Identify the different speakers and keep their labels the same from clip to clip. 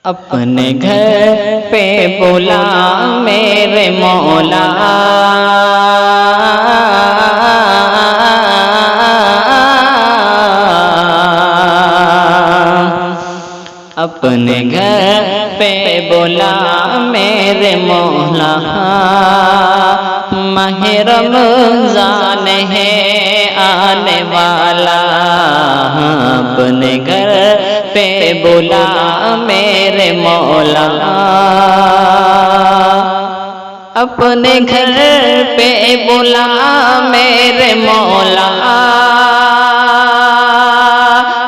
Speaker 1: अपने घर पे बुला मेरे मौला, अपने घर पे बुला मेरे मौला। माह रमज़ान है आने वाला, अपने घर पे बुला मेरे मौला। अपने घर पे बुला मेरे मौला।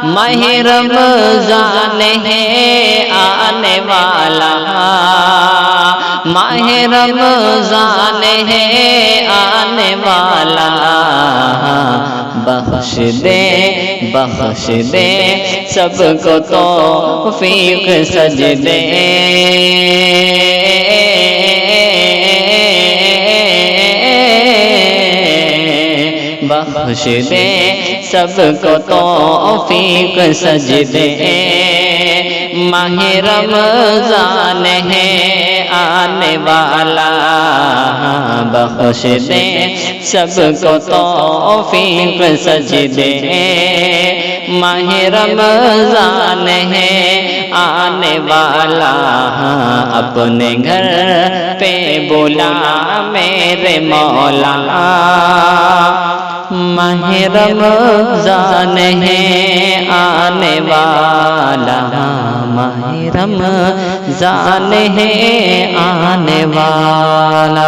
Speaker 1: माह रमज़ान है आने वाला, माह रमज़ान है आने वाला। बख्श दे सबको तौफीक सजदे, बख्श दे सबको तौफीक सजदे। माह रमज़ान है आने वाला, बख्श दे सबको तौफीक सजदे। माह रमज़ान है आने वाला, अपने घर पे बुला मेरे मौला। माह रमज़ान है आने वाला, माह रमज़ान है आने वाला।